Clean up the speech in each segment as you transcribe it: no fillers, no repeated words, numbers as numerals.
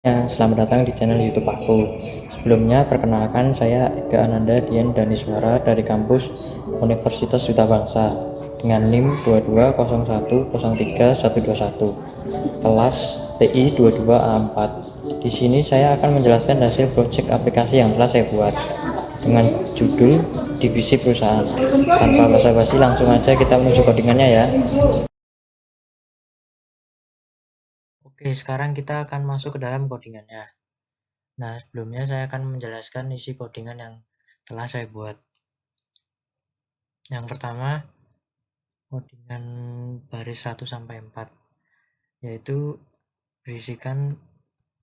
Ya, selamat datang di channel YouTube aku. Sebelumnya, perkenalkan saya Ega Ananda Dian Daniswara dari kampus Universitas Yuta Bangsa dengan NIM 220103121, kelas TI 22A4. Di sini saya akan menjelaskan hasil proyek aplikasi yang telah saya buat dengan judul divisi perusahaan. Tanpa basa-basi, langsung aja kita menuju codingannya ya. Oke, sekarang kita akan masuk ke dalam codingannya. Nah, sebelumnya saya akan menjelaskan isi codingan yang telah saya buat. Yang pertama, codingan baris 1 sampai 4, yaitu berisikan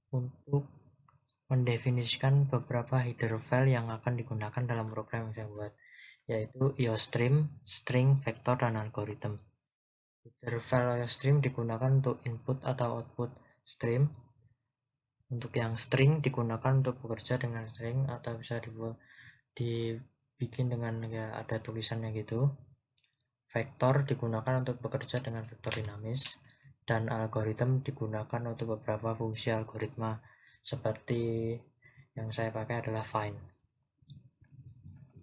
untuk mendefinisikan beberapa header file yang akan digunakan dalam program yang saya buat, yaitu IOStream, string, vektor, dan algoritma. Header file IOStream digunakan untuk input atau output stream. Untuk yang string digunakan untuk bekerja dengan string atau bisa dibikin dengan ya ada tulisannya gitu. Vektor digunakan untuk bekerja dengan vektor dinamis, dan algoritma digunakan untuk beberapa fungsi algoritma seperti yang saya pakai adalah find.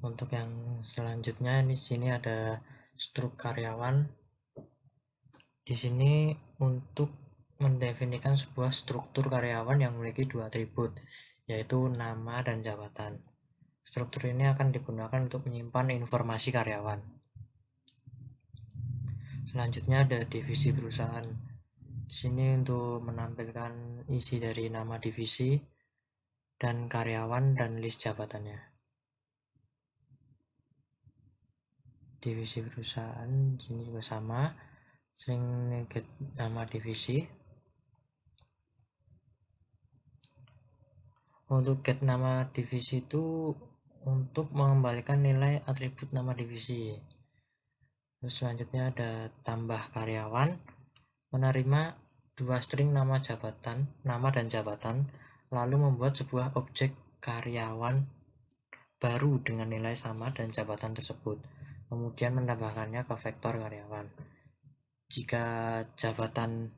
Untuk yang selanjutnya di sini ada struk karyawan. Di sini untuk mendefinisikan sebuah struktur karyawan yang memiliki dua atribut, yaitu nama dan jabatan. Struktur ini akan digunakan untuk menyimpan informasi karyawan. Selanjutnya ada divisi perusahaan. Di sini untuk menampilkan isi dari nama divisi dan karyawan dan list jabatannya. Divisi perusahaan di sini juga sama, sering get nama divisi. Untuk get nama divisi itu untuk mengembalikan nilai atribut nama divisi. Terus selanjutnya ada tambah karyawan, menerima dua string nama dan jabatan, lalu membuat sebuah objek karyawan baru dengan nilai sama dan jabatan tersebut, kemudian menambahkannya ke vektor karyawan. Jika jabatan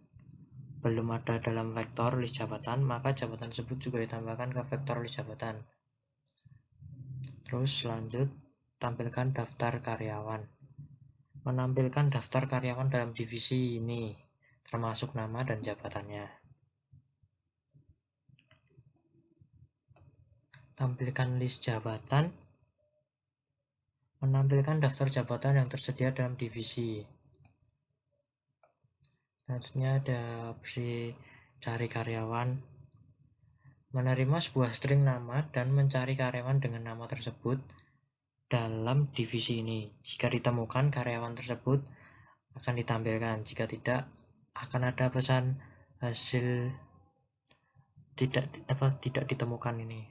belum ada dalam vektor list jabatan, maka jabatan tersebut juga ditambahkan ke vektor list jabatan. Terus lanjut, tampilkan daftar karyawan. Menampilkan daftar karyawan dalam divisi ini, termasuk nama dan jabatannya. Tampilkan list jabatan. Menampilkan daftar jabatan yang tersedia dalam divisi. Selanjutnya ada opsi cari karyawan. Menerima sebuah string nama dan mencari karyawan dengan nama tersebut dalam divisi ini. Jika ditemukan karyawan tersebut akan ditampilkan, jika tidak akan ada pesan hasil tidak ditemukan ini.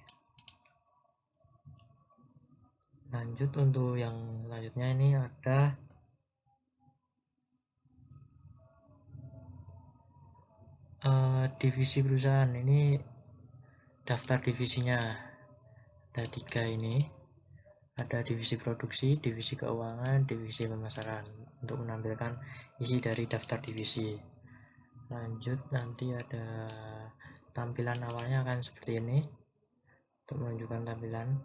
Lanjut untuk yang selanjutnya ini ada divisi perusahaan. Ini daftar divisinya ada 3 ini. Ada divisi produksi, divisi keuangan, divisi pemasaran, untuk menampilkan isi dari daftar divisi. Lanjut, nanti ada tampilan awalnya akan seperti ini. Untuk menunjukkan tampilan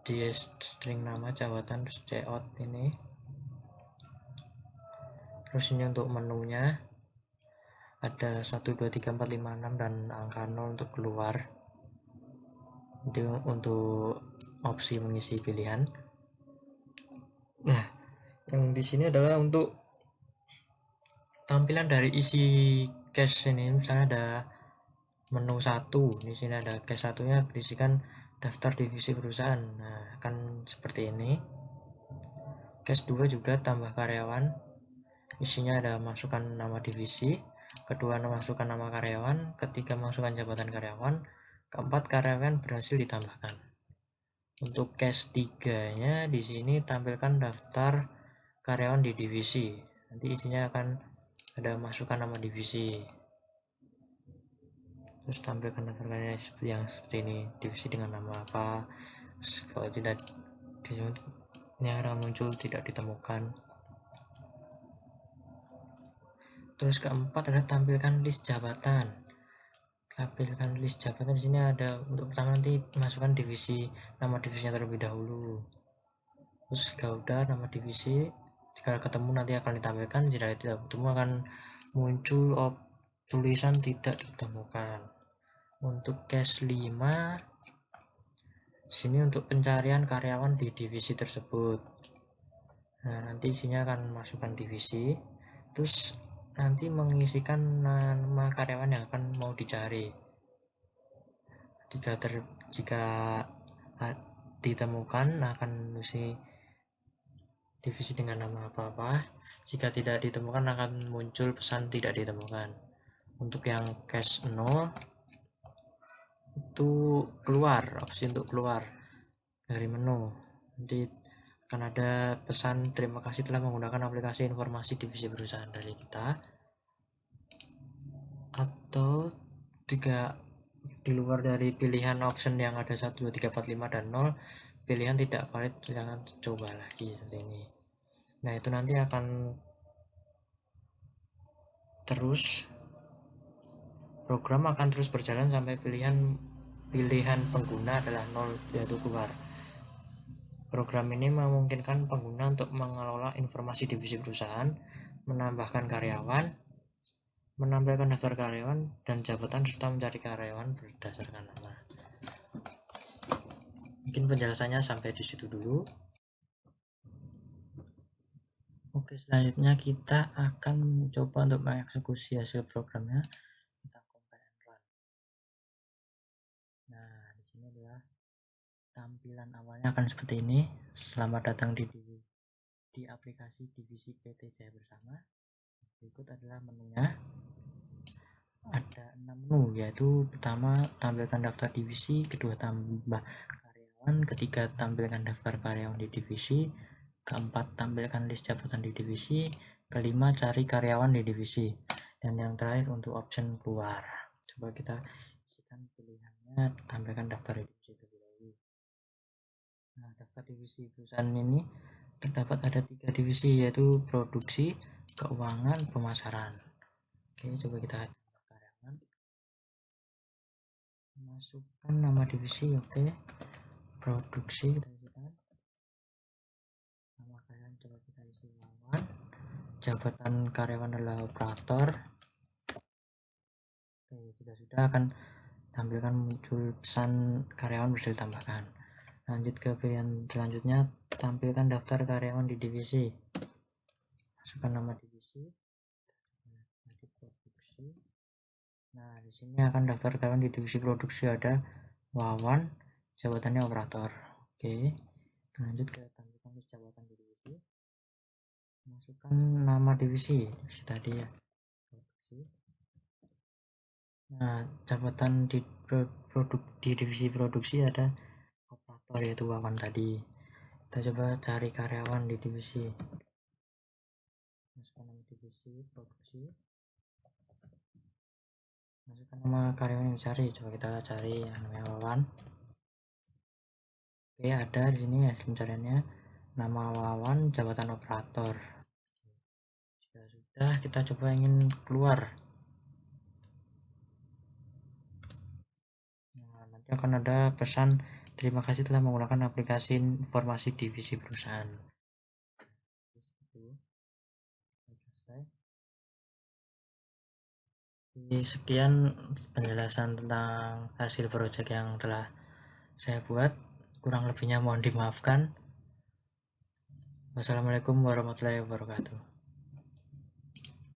di string nama, jabatan, terus cout ini. Terus ini untuk menunya ada 1, 2, 3, 4, 5, 6 dan angka 0 untuk keluar. Itu untuk opsi mengisi pilihan. Nah, yang di sini adalah untuk tampilan dari isi cache ini. Misalnya ada menu 1, di sini ada cache satunya berisikan daftar divisi perusahaan. Nah, akan seperti ini. Cache 2 juga tambah karyawan. Isinya ada masukkan nama divisi, kedua masukkan nama karyawan, ketiga masukkan jabatan karyawan, keempat karyawan berhasil ditambahkan. Untuk cache 3-nya di sini tampilkan daftar karyawan di divisi. Nanti isinya akan ada masukkan nama divisi. Terus tampilkan daftar karyawan seperti ini, divisi dengan nama apa. Terus kalau tidak ini akan muncul tidak ditemukan. Terus keempat adalah tampilkan list jabatan. tampilkan list jabatan. Di sini ada untuk pertama nanti masukkan divisi, nama divisinya terlebih dahulu. Terus jika udah nama divisi, jika ketemu nanti akan ditampilkan, jika tidak ketemu akan muncul tulisan tidak ditemukan. Untuk case 5 sini untuk pencarian karyawan di divisi tersebut. Nah, nanti isinya akan masukkan divisi, terus nanti mengisikan nama karyawan yang akan mau dicari. Jika ditemukan akan mengisi divisi dengan nama apa-apa. Jika tidak ditemukan akan muncul pesan tidak ditemukan. Untuk yang case 0 itu keluar, opsi untuk keluar dari menu. Nanti akan ada pesan terima kasih telah menggunakan aplikasi informasi divisi perusahaan dari kita. Atau jika di luar dari pilihan option yang ada 1, 2, 3, 4, 5 dan 0, pilihan tidak valid, jangan coba lagi seperti ini. Nah, itu nanti akan terus, program akan terus berjalan sampai pilihan pengguna adalah 0, yaitu keluar. Program ini memungkinkan pengguna untuk mengelola informasi divisi perusahaan, menambahkan karyawan, menampilkan daftar karyawan dan jabatan, serta mencari karyawan berdasarkan nama. Mungkin penjelasannya sampai di situ dulu. Oke, selanjutnya kita akan mencoba untuk mengeksekusi hasil programnya. Kita compile and run. Nah, di sini adalah tampilan awalnya akan seperti ini. Selamat datang di aplikasi divisi PT Jaya Bersama. Berikut adalah menunya. Ada 6 menu, yaitu pertama tampilkan daftar divisi, kedua tambah karyawan, ketiga tampilkan daftar karyawan di divisi, keempat tampilkan list jabatan di divisi, kelima cari karyawan di divisi, dan yang terakhir untuk option keluar. Coba kita isikan pilihannya, tampilkan daftar di divisi terlebih dahulu. Nah, daftar divisi perusahaan ini terdapat ada 3 divisi, yaitu produksi, keuangan, pemasaran. Oke, coba kita karyawan, masukkan nama divisi. Oke, produksi kita isikan, nama karyawan coba kita isi Wawan, jabatan karyawan adalah operator. Oke, jika sudah akan tampilkan muncul pesan karyawan bisa ditambahkan. Lanjut ke pilihan selanjutnya, tampilkan daftar karyawan di divisi. Masukkan nama divisi, di produksi. Nah, di sini akan daftar karyawan di divisi produksi ada Wawan, jabatannya operator. Oke, lanjut ke tampilkan list jabatan di divisi. Masukkan nama divisi tadi ya, produksi. Nah, jabatan di divisi produksi ada operator, yaitu Wawan tadi. Kita coba cari karyawan di divisi. Masukkan nama divisi produksi, masukkan nama karyawan yang dicari. Coba kita cari yang namanya Wawan. Oke, ada di sini hasil pencariannya, nama Wawan, jabatan operator. Jika sudah, kita coba ingin keluar. Nah, nanti akan ada pesan terima kasih telah menggunakan aplikasi informasi divisi perusahaan. Sekian penjelasan tentang hasil project yang telah saya buat. Kurang lebihnya mohon dimaafkan. Wassalamualaikum warahmatullahi wabarakatuh.